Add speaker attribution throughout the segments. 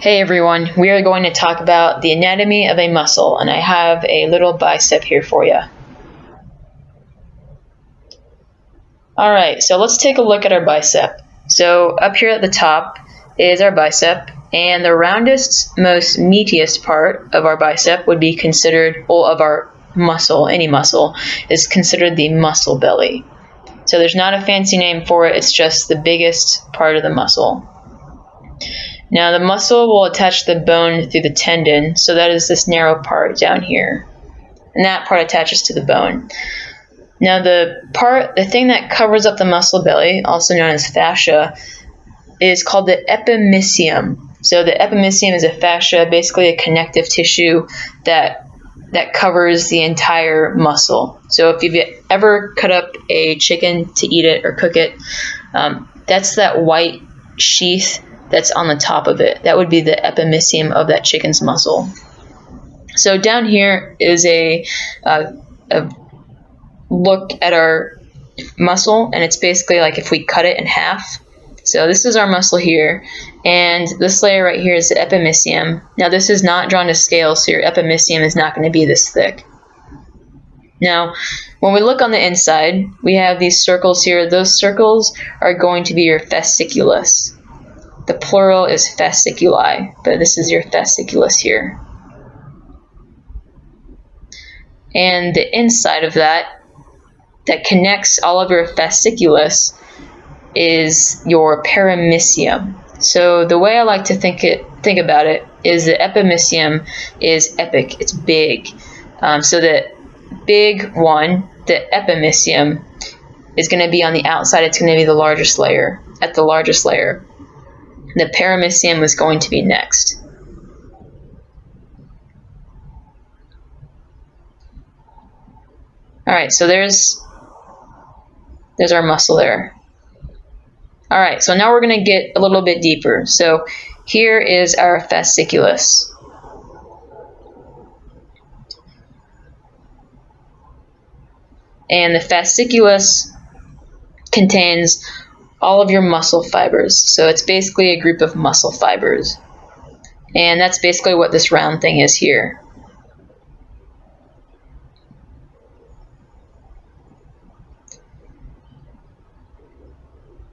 Speaker 1: Hey everyone, we are going to talk about the anatomy of a muscle, and I have a little bicep here for you. Alright, so let's take a look at our bicep. So up here at the top is our bicep, and the roundest, most meatiest part of our bicep would be considered, well, of our muscle, any muscle, is considered the muscle belly. So there's not a fancy name for it, it's just the biggest part of the muscle. Now the muscle will attach the bone through the tendon, so that is this narrow part down here. And that part attaches to the bone. Now the thing that covers up the muscle belly, also known as fascia, is called the epimysium. So the epimysium is a fascia, basically a connective tissue that covers the entire muscle. So if you've ever cut up a chicken to eat it or cook it, that's that white sheath that's on the top of it. That would be the epimysium of that chicken's muscle. So down here is a look at our muscle, and it's basically like if we cut it in half. So this is our muscle here, and this layer right here is the epimysium. Now this is not drawn to scale, so your epimysium is not going to be this thick. Now, when we look on the inside, we have these circles here. Those circles are going to be your fasciculus. The plural is fasciculi, but this is your fasciculus here. And the inside of that connects all of your fasciculus is your perimysium. So the way I like to think about it is the epimysium is epic, it's big. So the big one, the epimysium, is going to be on the outside. It's going to be the largest layer, at the largest layer. The perimysium is going to be next. Alright, so there's our muscle there. Alright, so now we're going to get a little bit deeper. So here is our fasciculus. And the fasciculus contains all of your muscle fibers. So it's basically a group of muscle fibers. And that's basically what this round thing is here.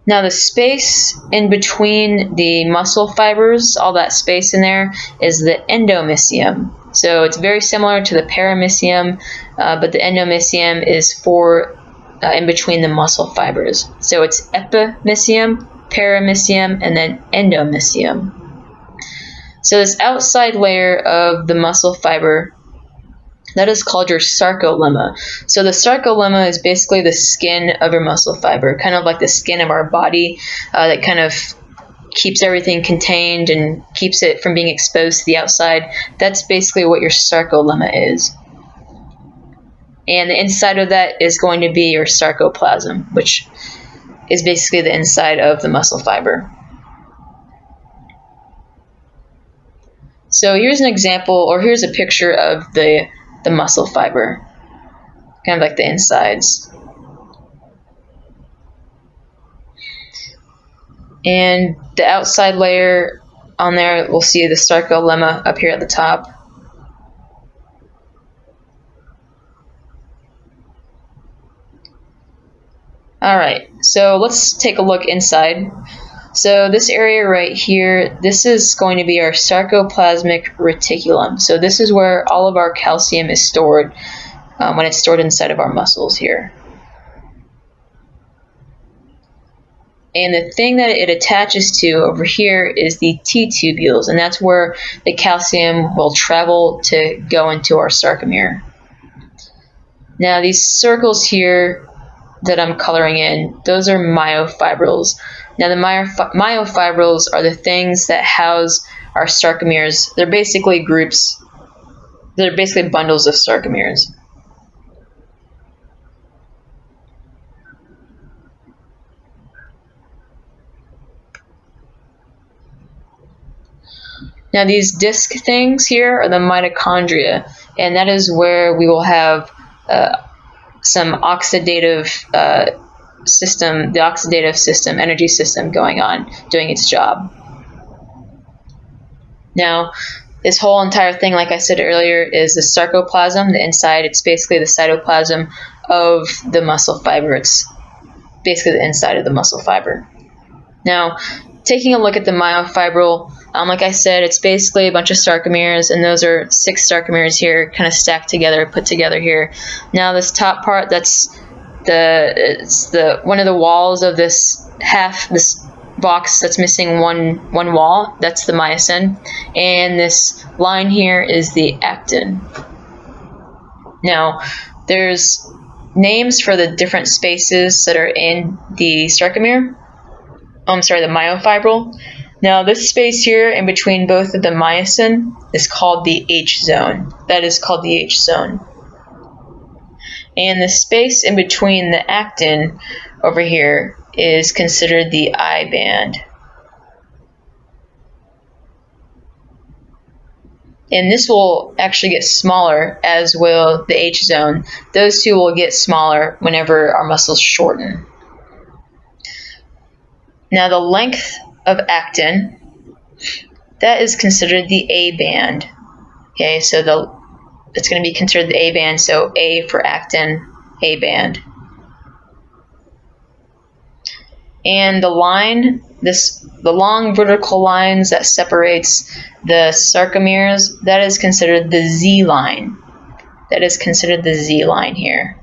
Speaker 1: Now the space in between the muscle fibers, all that space in there, is the endomysium. So it's very similar to the perimysium, but the endomysium is for in between the muscle fibers. So it's epimysium, perimysium, and then endomysium. So this outside layer of the muscle fiber, that is called your sarcolemma. So the sarcolemma is basically the skin of your muscle fiber, kind of like the skin of our body that kind of keeps everything contained and keeps it from being exposed to the outside. That's basically what your sarcolemma is. And the inside of that is going to be your sarcoplasm, which is basically the inside of the muscle fiber. So here's an example, or here's a picture of the muscle fiber, kind of like the insides. And the outside layer on there, we'll see the sarcolemma up here at the top. Alright, so let's take a look inside. So this area right here, this is going to be our sarcoplasmic reticulum. So this is where all of our calcium is stored when it's stored inside of our muscles here. And the thing that it attaches to over here is the T-tubules, and that's where the calcium will travel to go into our sarcomere. Now these circles here that I'm coloring in, those are myofibrils. Now the myofibrils are the things that house our sarcomeres. They're basically groups, they're basically bundles of sarcomeres. Now these disc things here are the mitochondria, and that is where we will have some oxidative system, the oxidative system, energy system going on, doing its job. Now, this whole entire thing, like I said earlier, is the sarcoplasm, the inside. It's basically the cytoplasm of the muscle fiber. It's basically the inside of the muscle fiber. Now, taking a look at the myofibril, like I said, it's basically a bunch of sarcomeres, and those are 6 sarcomeres here, kind of stacked together, put together here. Now, this top part, it's one of the walls of this box that's missing one wall. That's the myosin, and this line here is the actin. Now, there's names for the different spaces that are in the sarcomere. The myofibril. Now, this space here in between both of the myosin is called the H zone. That is called the H zone. And the space in between the actin over here is considered the I band. And this will actually get smaller, as will the H zone. Those two will get smaller whenever our muscles shorten. Now, the length of actin, that is considered the A band. Okay, so it's going to be considered the A band, so A for actin, A band. And the line, the long vertical lines that separates the sarcomeres, that is considered the Z line. That is considered the Z line here.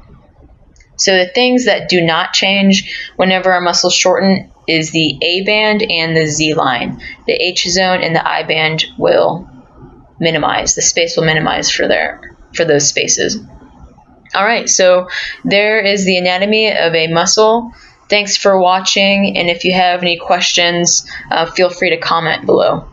Speaker 1: So the things that do not change whenever our muscles shorten is the A band and the Z line. The H zone and the I band will minimize. The space will minimize for those spaces. All right, so there is the anatomy of a muscle. Thanks for watching, and if you have any questions, feel free to comment below.